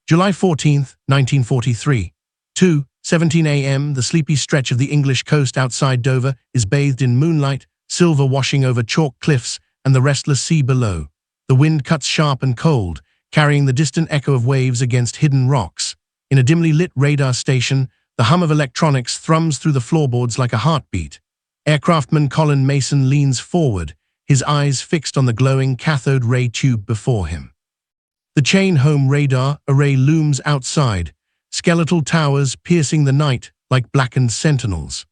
July 14, 1943. 2:17 a.m. The sleepy stretch of the English coast outside Dover is bathed in moonlight, silver washing over chalk cliffs and the restless sea below. The wind cuts sharp and cold, carrying the distant echo of waves against hidden rocks. In a dimly lit radar station, the hum of electronics thrums through the floorboards like a heartbeat. Aircraftman Colin Mason leans forward, his eyes fixed on the glowing cathode ray tube before him. The chain-home radar array looms outside, skeletal towers piercing the night like blackened sentinels.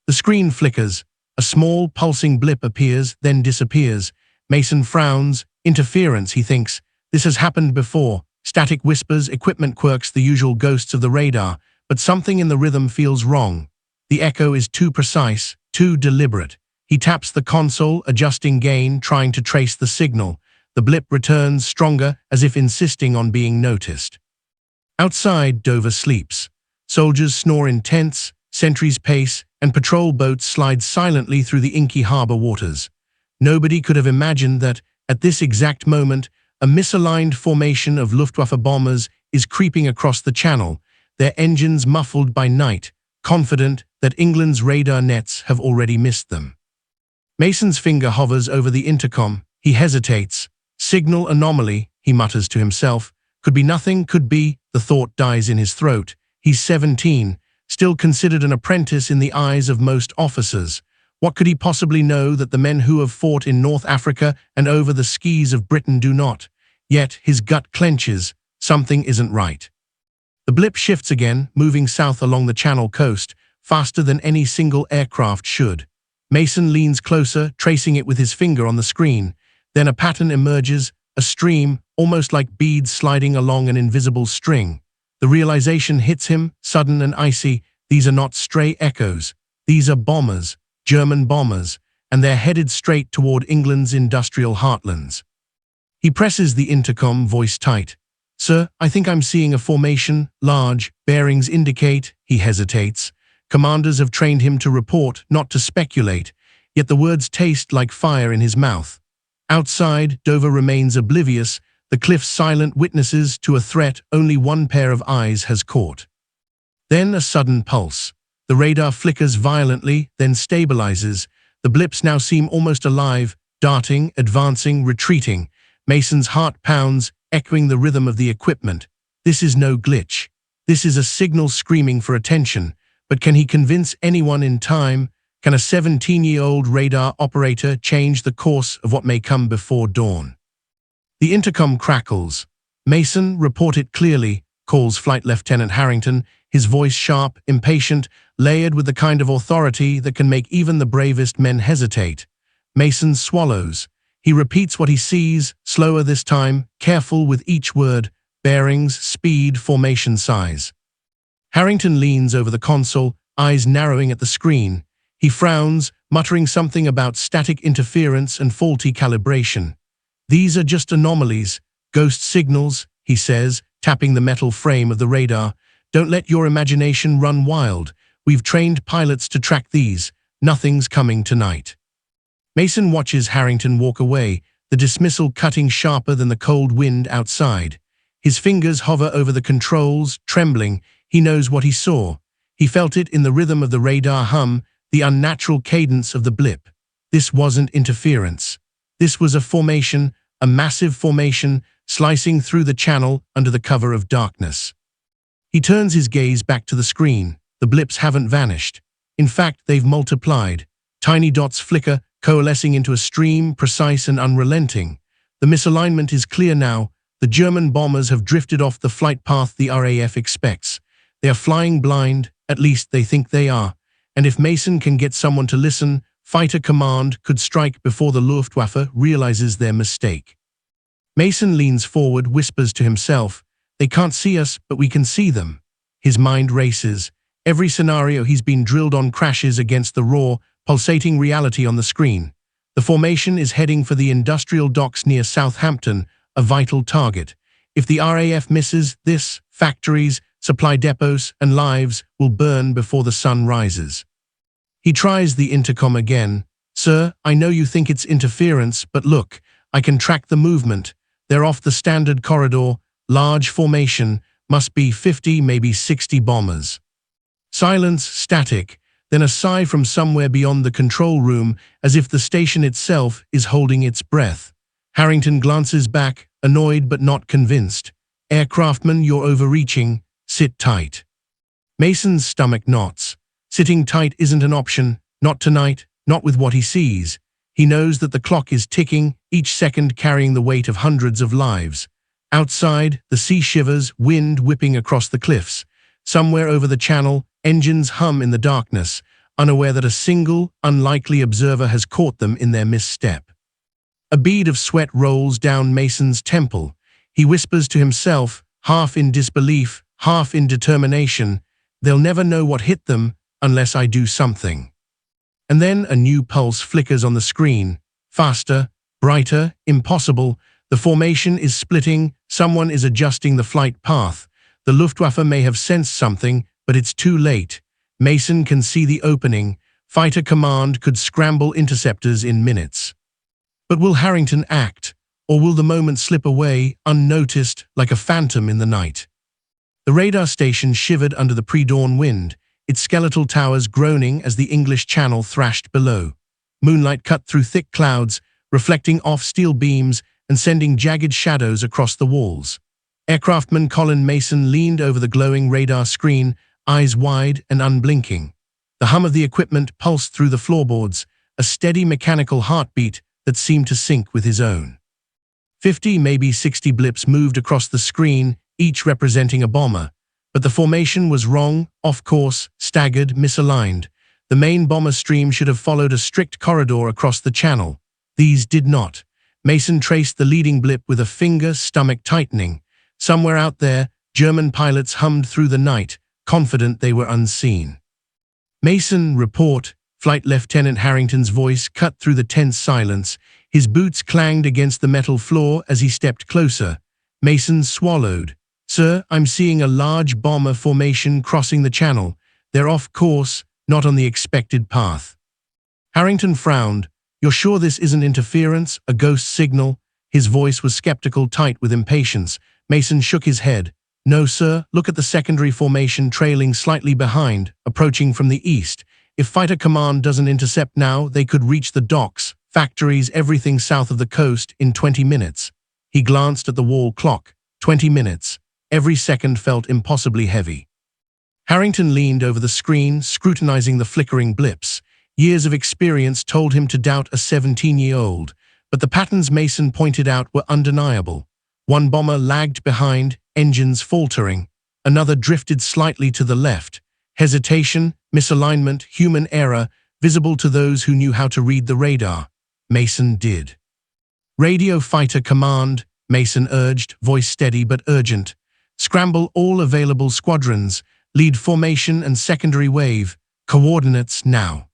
The screen flickers, a small pulsing blip appears, then disappears. Mason frowns. Interference, he thinks. This has happened before. Static whispers, equipment quirks, the usual ghosts of the radar, but something in the rhythm feels wrong. The echo is too precise, too deliberate. He taps the console, adjusting gain, trying to trace the signal. The blip returns stronger, as if insisting on being noticed. Outside, Dover sleeps. Soldiers snore in tents, sentries pace, and patrol boats slide silently through the inky harbor waters. Nobody could have imagined that, at this exact moment, a misaligned formation of Luftwaffe bombers is creeping across the channel, their engines muffled by night, confident that England's radar nets have already missed them. Mason's finger hovers over the intercom. He hesitates. Signal anomaly, he mutters to himself. Could be nothing, could be. The thought dies in his throat. He's 17, still considered an apprentice in the eyes of most officers. What could he possibly know that the men who have fought in North Africa and over the skis of Britain do not? Yet his gut clenches. Something isn't right. The blip shifts again, moving south along the Channel coast, faster than any single aircraft should. Mason leans closer, tracing it with his finger on the screen. Then a pattern emerges, a stream, almost like beads sliding along an invisible string. The realization hits him, sudden and icy. These are not stray echoes. These are bombers, German bombers, and they're headed straight toward England's industrial heartlands. He presses the intercom, voice tight. "Sir, I think I'm seeing a formation, large, bearings indicate." He hesitates. Commanders have trained him to report, not to speculate, yet the words taste like fire in his mouth. Outside, Dover remains oblivious, the cliffs silent witnesses to a threat only one pair of eyes has caught. Then a sudden pulse. The radar flickers violently, then stabilizes. The blips now seem almost alive, darting, advancing, retreating. Mason's heart pounds, echoing the rhythm of the equipment. This is no glitch. This is a signal screaming for attention. But can he convince anyone in time? Can a 17-year-old radar operator change the course of what may come before dawn? The intercom crackles. "Mason, report it clearly," calls Flight Lieutenant Harrington, his voice sharp, impatient, layered with the kind of authority that can make even the bravest men hesitate. Mason swallows. He repeats what he sees, slower this time, careful with each word: bearings, speed, formation size. Harrington leans over the console, eyes narrowing at the screen. He frowns, muttering something about static interference and faulty calibration. "These are just anomalies, ghost signals," he says, tapping the metal frame of the radar. "Don't let your imagination run wild. We've trained pilots to track these. Nothing's coming tonight." Mason watches Harrington walk away, the dismissal cutting sharper than the cold wind outside. His fingers hover over the controls, trembling. He knows what he saw. He felt it in the rhythm of the radar hum, the unnatural cadence of the blip. This wasn't interference. This was a formation, a massive formation, slicing through the channel under the cover of darkness. He turns his gaze back to the screen. The blips haven't vanished. In fact, they've multiplied. Tiny dots flicker, coalescing into a stream, precise and unrelenting. The misalignment is clear now. The German bombers have drifted off the flight path the RAF expects. They are flying blind, at least they think they are. And if Mason can get someone to listen, Fighter Command could strike before the Luftwaffe realizes their mistake. Mason leans forward, whispers to himself, "They can't see us, but we can see them." His mind races. Every scenario he's been drilled on crashes against the raw, pulsating reality on the screen. The formation is heading for the industrial docks near Southampton, a vital target. If the RAF misses this, factories, supply depots, and lives will burn before the sun rises. He tries the intercom again. "Sir, I know you think it's interference, but look, I can track the movement. They're off the standard corridor, large formation, must be 50, maybe 60 bombers. Silence, static, then a sigh from somewhere beyond the control room, as if the station itself is holding its breath. Harrington glances back, annoyed but not convinced. Aircraftman, you're overreaching. Sit tight. Mason's stomach knots. Sitting tight isn't an option, not tonight, not with what he sees. He knows that the clock is ticking, each second carrying the weight of hundreds of lives. Outside, the sea shivers, wind whipping across the cliffs. Somewhere over the channel, engines hum in the darkness, unaware that a single, unlikely observer has caught them in their misstep. A bead of sweat rolls down Mason's temple. He whispers to himself, half in disbelief, half in determination, "They'll never know what hit them unless I do something." And then a new pulse flickers on the screen. Faster, brighter, impossible. The formation is splitting. Someone is adjusting the flight path. The Luftwaffe may have sensed something, but it's too late. Mason can see the opening. Fighter Command could scramble interceptors in minutes. But will Harrington act? Or will the moment slip away, unnoticed, like a phantom in the night? The radar station shivered under the pre-dawn wind, its skeletal towers groaning as the English Channel thrashed below. Moonlight cut through thick clouds, reflecting off steel beams and sending jagged shadows across the walls. Aircraftman Colin Mason leaned over the glowing radar screen, eyes wide and unblinking. The hum of the equipment pulsed through the floorboards, a steady mechanical heartbeat that seemed to sync with his own. 50, maybe 60 blips moved across the screen, each representing a bomber. But the formation was wrong, off course, staggered, misaligned. The main bomber stream should have followed a strict corridor across the channel. These did not. Mason traced the leading blip with a finger, stomach tightening. Somewhere out there, German pilots hummed through the night, confident they were unseen. "Mason, report." Flight Lieutenant Harrington's voice cut through the tense silence. His boots clanged against the metal floor as he stepped closer. Mason swallowed. "Sir, I'm seeing a large bomber formation crossing the channel. They're off course, not on the expected path." Harrington frowned. "You're sure this isn't interference, a ghost signal?" His voice was skeptical, tight with impatience. Mason shook his head. "No, sir. Look at the secondary formation trailing slightly behind, approaching from the east. If Fighter Command doesn't intercept now, they could reach the docks, factories, everything south of the coast in 20 minutes. He glanced at the wall clock. 20 minutes. Every second felt impossibly heavy. Harrington leaned over the screen, scrutinizing the flickering blips. Years of experience told him to doubt a 17-year-old, but the patterns Mason pointed out were undeniable. One bomber lagged behind, engines faltering. Another drifted slightly to the left. Hesitation, misalignment, human error, visible to those who knew how to read the radar. Mason did. "Radio Fighter Command," Mason urged, voice steady but urgent. "Scramble all available squadrons, lead formation and secondary wave, coordinates now."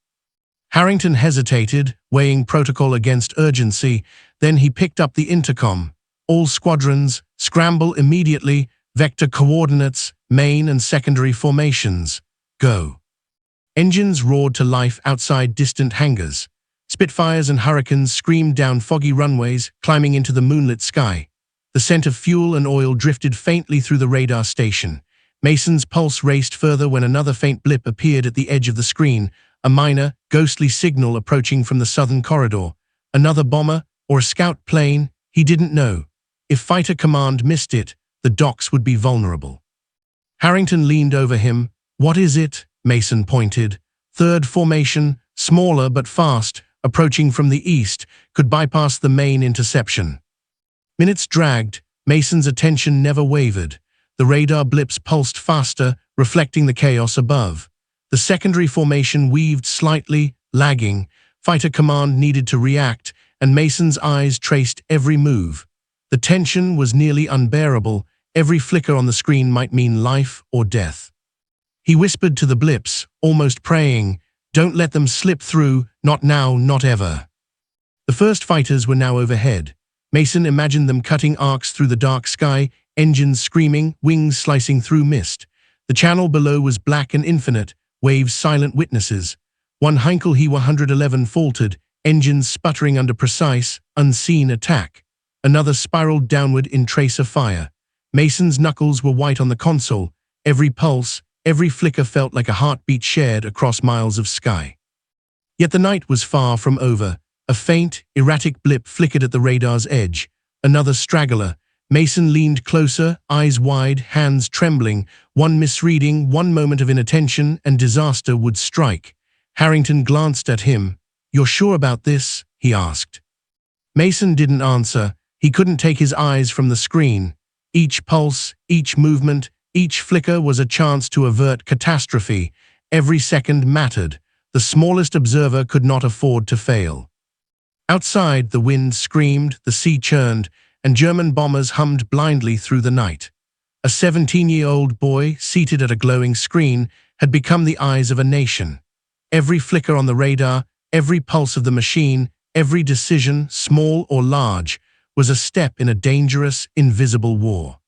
Harrington hesitated, weighing protocol against urgency. Then he picked up the intercom. "All squadrons, scramble immediately, vector coordinates, main and secondary formations. Go." Engines roared to life outside distant hangars. Spitfires and Hurricanes screamed down foggy runways, climbing into the moonlit sky. The scent of fuel and oil drifted faintly through the radar station. Mason's pulse raced further when another faint blip appeared at the edge of the screen, a minor, ghostly signal approaching from the southern corridor. Another bomber or a scout plane? He didn't know. If Fighter Command missed it, the docks would be vulnerable. Harrington leaned over him. "What is it?" Mason pointed. "Third formation, smaller but fast, approaching from the east, could bypass the main interception." Minutes dragged. Mason's attention never wavered. The radar blips pulsed faster, reflecting the chaos above. The secondary formation weaved slightly, lagging. Fighter Command needed to react, and Mason's eyes traced every move. The tension was nearly unbearable. Every flicker on the screen might mean life or death. He whispered to the blips, almost praying, "Don't let them slip through, not now, not ever." The first fighters were now overhead. Mason imagined them cutting arcs through the dark sky, engines screaming, wings slicing through mist. The channel below was black and infinite, waves silent witnesses. One Heinkel He-111 faltered, engines sputtering under precise, unseen attack. Another spiraled downward in tracer fire. Mason's knuckles were white on the console. Every pulse, every flicker felt like a heartbeat shared across miles of sky. Yet the night was far from over. A faint, erratic blip flickered at the radar's edge. Another straggler. Mason leaned closer, eyes wide, hands trembling. One misreading, one moment of inattention, and disaster would strike. Harrington glanced at him. "You're sure about this?" he asked. Mason didn't answer. He couldn't take his eyes from the screen. Each pulse, each movement, each flicker was a chance to avert catastrophe. Every second mattered. The smallest observer could not afford to fail. Outside, the wind screamed, the sea churned, and German bombers hummed blindly through the night. A 17-year-old boy, seated at a glowing screen, had become the eyes of a nation. Every flicker on the radar, every pulse of the machine, every decision, small or large, was a step in a dangerous, invisible war.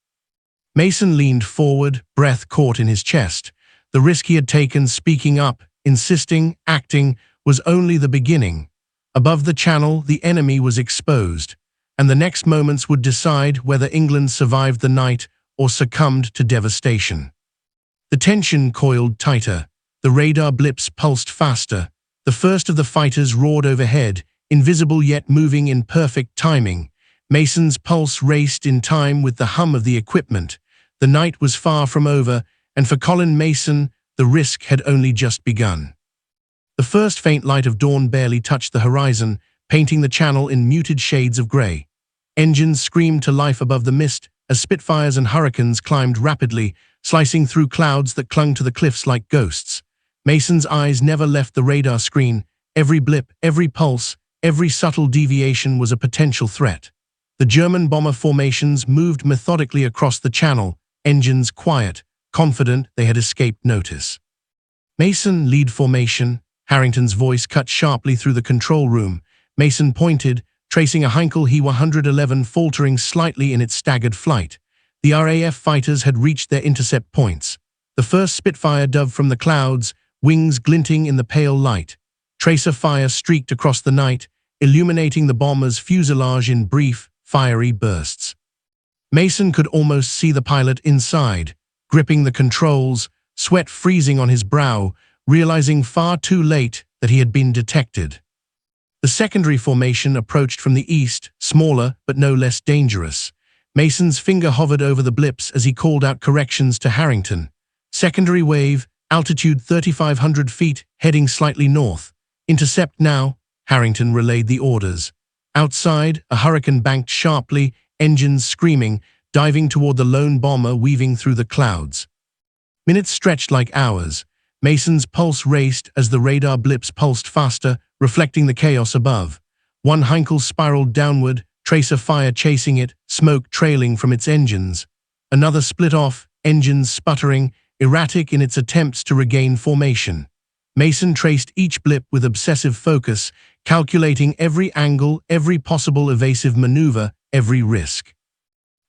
Mason leaned forward, breath caught in his chest. The risk he had taken, speaking up, insisting, acting, was only the beginning. Above the channel, the enemy was exposed, and the next moments would decide whether England survived the night or succumbed to devastation. The tension coiled tighter. The radar blips pulsed faster. The first of the fighters roared overhead, invisible yet moving in perfect timing. Mason's pulse raced in time with the hum of the equipment. The night was far from over, and for Colin Mason, the risk had only just begun. The first faint light of dawn barely touched the horizon, painting the channel in muted shades of grey. Engines screamed to life above the mist as Spitfires and Hurricanes climbed rapidly, slicing through clouds that clung to the cliffs like ghosts. Mason's eyes never left the radar screen. Every blip, every pulse, every subtle deviation was a potential threat. The German bomber formations moved methodically across the channel, engines quiet, confident they had escaped notice. "Mason, lead formation." Harrington's voice cut sharply through the control room. Mason pointed, tracing a Heinkel He-111 faltering slightly in its staggered flight. The RAF fighters had reached their intercept points. The first Spitfire dove from the clouds, wings glinting in the pale light. Tracer fire streaked across the night, illuminating the bomber's fuselage in brief, fiery bursts. Mason could almost see the pilot inside, gripping the controls, sweat freezing on his brow, realizing far too late that he had been detected. The secondary formation approached from the east, smaller but no less dangerous. Mason's finger hovered over the blips as he called out corrections to Harrington. "Secondary wave, altitude 3,500 feet, heading slightly north. Intercept now." Harrington relayed the orders. Outside, a hurricane banked sharply, engines screaming, diving toward the lone bomber weaving through the clouds. Minutes stretched like hours. Mason's pulse raced as the radar blips pulsed faster, reflecting the chaos above. One Heinkel spiraled downward, tracer fire chasing it, smoke trailing from its engines. Another split off, engines sputtering, erratic in its attempts to regain formation. Mason traced each blip with obsessive focus, calculating every angle, every possible evasive maneuver, every risk.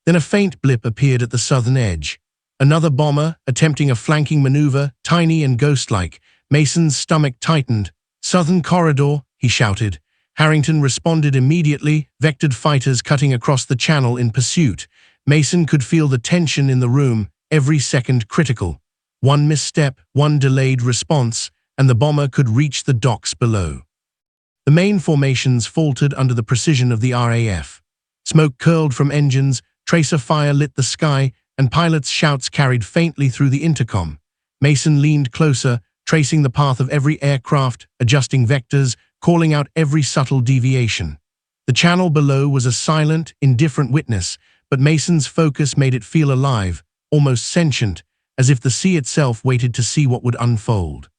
Then a faint blip appeared at the southern edge. Another bomber, attempting a flanking maneuver, tiny and ghost-like. Mason's stomach tightened. "Southern corridor," he shouted. Harrington responded immediately, vectored fighters cutting across the channel in pursuit. Mason could feel the tension in the room, every second critical. One misstep, one delayed response, and the bomber could reach the docks below. The main formations faltered under the precision of the RAF. Smoke curled from engines, tracer fire lit the sky, and pilots' shouts carried faintly through the intercom. Mason leaned closer, tracing the path of every aircraft, adjusting vectors, calling out every subtle deviation. The channel below was a silent, indifferent witness, but Mason's focus made it feel alive, almost sentient, as if the sea itself waited to see what would unfold.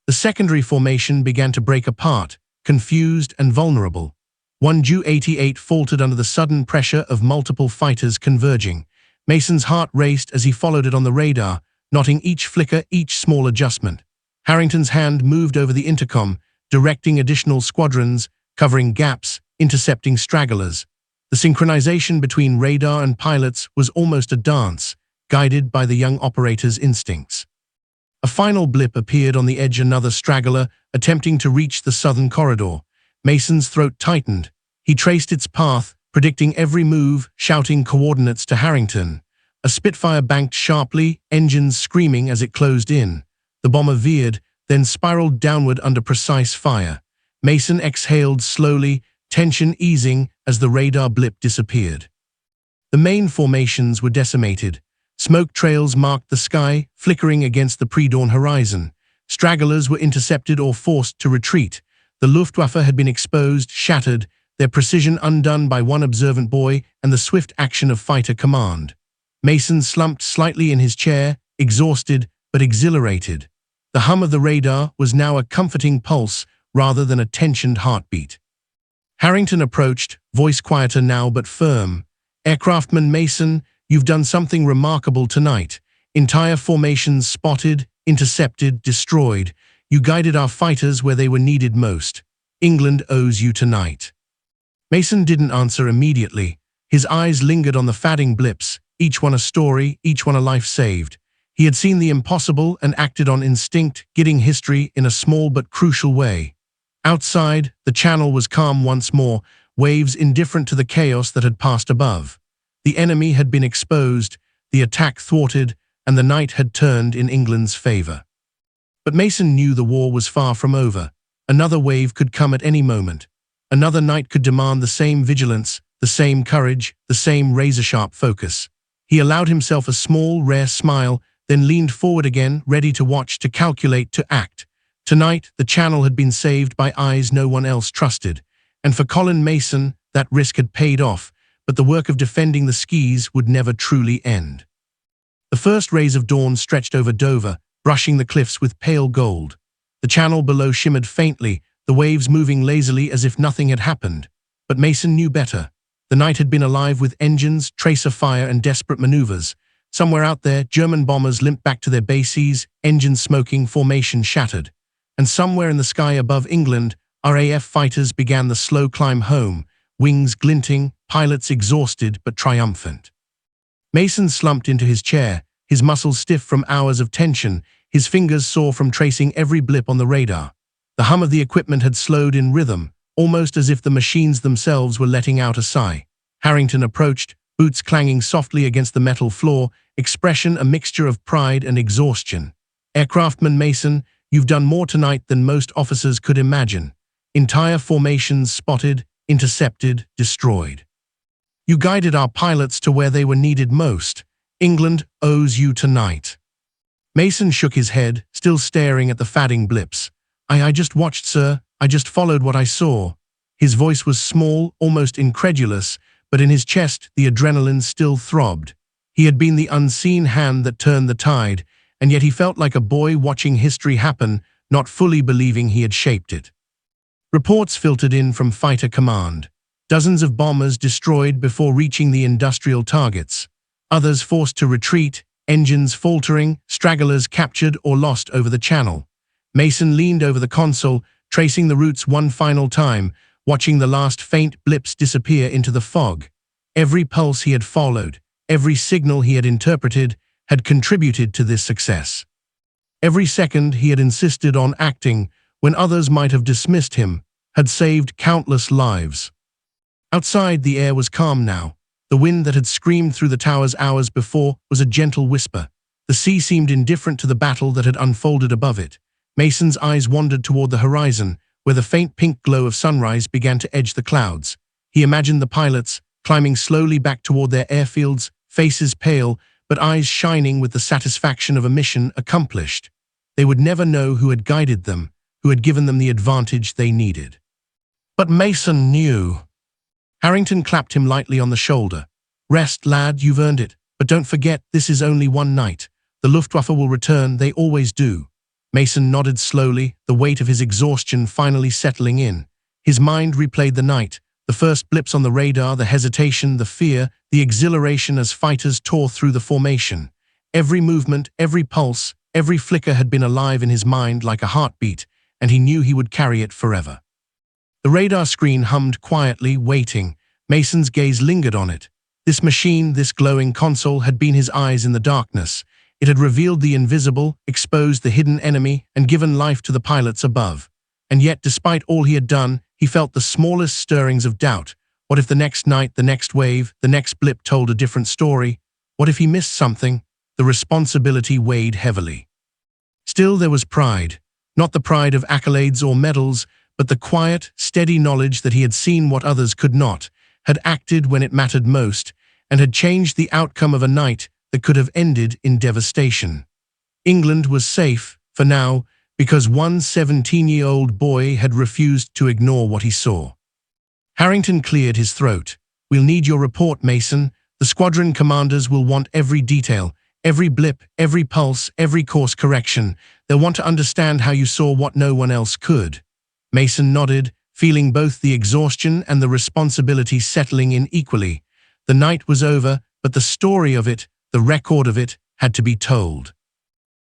The secondary formation began to break apart, confused and vulnerable. One Ju-88 faltered under the sudden pressure of multiple fighters converging. Mason's heart raced as he followed it on the radar, noting each flicker, each small adjustment. Harrington's hand moved over the intercom, directing additional squadrons, covering gaps, intercepting stragglers. The synchronization between radar and pilots was almost a dance, guided by the young operator's instincts. A final blip appeared on the edge, another straggler, attempting to reach the southern corridor. Mason's throat tightened. He traced its path, predicting every move, shouting coordinates to Harrington. A Spitfire banked sharply, engines screaming as it closed in. The bomber veered, then spiraled downward under precise fire. Mason exhaled slowly, tension easing as the radar blip disappeared. The main formations were decimated. Smoke trails marked the sky, flickering against the pre-dawn horizon. Stragglers were intercepted or forced to retreat. The Luftwaffe had been exposed, shattered, their precision undone by one observant boy and the swift action of Fighter Command. Mason slumped slightly in his chair, exhausted but exhilarated. The hum of the radar was now a comforting pulse rather than a tensioned heartbeat. Harrington approached, voice quieter now but firm. "Aircraftman Mason, you've done something remarkable tonight. Entire formations spotted, intercepted, destroyed. You guided our fighters where they were needed most. England owes you tonight." Mason didn't answer immediately. His eyes lingered on the fading blips, each one a story, each one a life saved. He had seen the impossible and acted on instinct, getting history in a small but crucial way. Outside, the channel was calm once more, waves indifferent to the chaos that had passed above. The enemy had been exposed, the attack thwarted, and the night had turned in England's favor. But Mason knew the war was far from over. Another wave could come at any moment. Another night could demand the same vigilance, the same courage, the same razor-sharp focus. He allowed himself a small, rare smile, then leaned forward again, ready to watch, to calculate, to act. Tonight, the channel had been saved by eyes no one else trusted. And for Colin Mason, that risk had paid off, but the work of defending the skis would never truly end. The first rays of dawn stretched over Dover, brushing the cliffs with pale gold. The channel below shimmered faintly, the waves moving lazily as if nothing had happened. But Mason knew better. The night had been alive with engines, tracer fire, and desperate maneuvers. Somewhere out there, German bombers limped back to their bases, engines smoking, formation shattered. And somewhere in the sky above England, RAF fighters began the slow climb home, wings glinting, pilots exhausted but triumphant. Mason slumped into his chair, his muscles stiff from hours of tension, his fingers sore from tracing every blip on the radar. The hum of the equipment had slowed in rhythm, almost as if the machines themselves were letting out a sigh. Harrington approached, boots clanging softly against the metal floor, expression a mixture of pride and exhaustion. "Aircraftman Mason, you've done more tonight than most officers could imagine. Entire formations spotted, intercepted, destroyed. You guided our pilots to where they were needed most. England owes you tonight." Mason shook his head, still staring at the fading blips. I just watched, sir. I just followed what I saw." His voice was small, almost incredulous, but in his chest the adrenaline still throbbed. He had been the unseen hand that turned the tide, and yet he felt like a boy watching history happen, not fully believing he had shaped it. Reports filtered in from Fighter Command. Dozens of bombers destroyed before reaching the industrial targets. Others forced to retreat, engines faltering, stragglers captured or lost over the channel. Mason leaned over the console, tracing the routes one final time, watching the last faint blips disappear into the fog. Every pulse he had followed, every signal he had interpreted, had contributed to this success. Every second he had insisted on acting, when others might have dismissed him, had saved countless lives. Outside, the air was calm now. The wind that had screamed through the towers hours before was a gentle whisper. The sea seemed indifferent to the battle that had unfolded above it. Mason's eyes wandered toward the horizon, where the faint pink glow of sunrise began to edge the clouds. He imagined the pilots, climbing slowly back toward their airfields, faces pale, but eyes shining with the satisfaction of a mission accomplished. They would never know who had guided them, who had given them the advantage they needed. But Mason knew. Harrington clapped him lightly on the shoulder. "Rest, lad, you've earned it. But don't forget, this is only one night. The Luftwaffe will return, they always do." Mason nodded slowly, the weight of his exhaustion finally settling in. His mind replayed the night, the first blips on the radar, the hesitation, the fear, the exhilaration as fighters tore through the formation. Every movement, every pulse, every flicker had been alive in his mind like a heartbeat, and he knew he would carry it forever. The radar screen hummed quietly, waiting. Mason's gaze lingered on it. This machine, this glowing console, had been his eyes in the darkness. It had revealed the invisible, exposed the hidden enemy, and given life to the pilots above. And yet, despite all he had done, he felt the smallest stirrings of doubt. What if the next night, the next wave, the next blip told a different story? What if he missed something? The responsibility weighed heavily. Still, there was pride, not the pride of accolades or medals, but the quiet, steady knowledge that he had seen what others could not, had acted when it mattered most, and had changed the outcome of a night that could have ended in devastation. England was safe, for now, because one 17-year-old boy had refused to ignore what he saw. Harrington cleared his throat. "We'll need your report, Mason. The squadron commanders will want every detail, every blip, every pulse, every course correction. They'll want to understand how you saw what no one else could." Mason nodded, feeling both the exhaustion and the responsibility settling in equally. The night was over, but the story of it, the record of it, had to be told.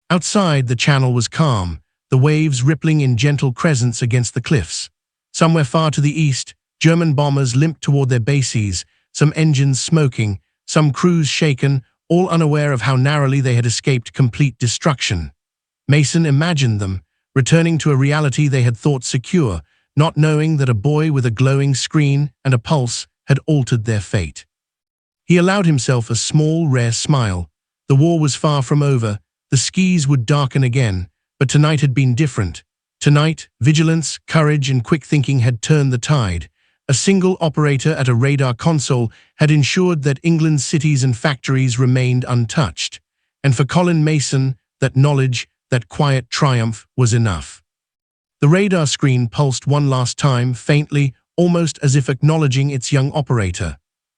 Outside, the channel was calm, the waves rippling in gentle crescents against the cliffs. Somewhere far to the east, German bombers limped toward their bases, some engines smoking, some crews shaken, all unaware of how narrowly they had escaped complete destruction. Mason imagined them, returning to a reality they had thought secure, not knowing that a boy with a glowing screen and a pulse had altered their fate. He allowed himself a small, rare smile. The war was far from over, the skies would darken again, but tonight had been different. Tonight, vigilance, courage, and quick thinking had turned the tide. A single operator at a radar console had ensured that England's cities and factories remained untouched. And for Colin Mason, that knowledge, that quiet triumph was enough. The radar screen pulsed one last time, faintly, almost as if acknowledging its young operator.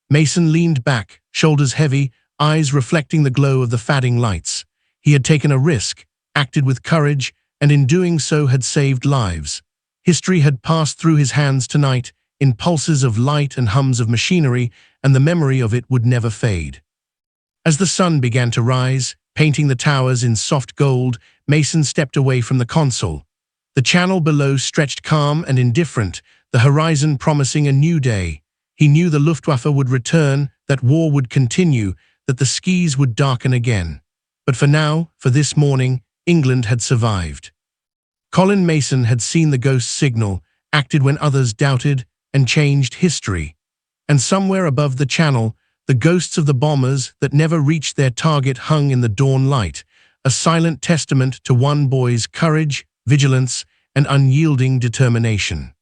Mason leaned back, shoulders heavy, eyes reflecting the glow of the fading lights. He had taken a risk, acted with courage, and in doing so had saved lives. History had passed through his hands tonight, in pulses of light and hums of machinery, and the memory of it would never fade. As the sun began to rise, painting the towers in soft gold, Mason stepped away from the console. The channel below stretched calm and indifferent, the horizon promising a new day. He knew the Luftwaffe would return, that war would continue, that the skies would darken again. But for now, for this morning, England had survived. Colin Mason had seen the ghost signal, acted when others doubted, and changed history. And somewhere above the channel, the ghosts of the bombers that never reached their target hung in the dawn light, a silent testament to one boy's courage, vigilance, and unyielding determination.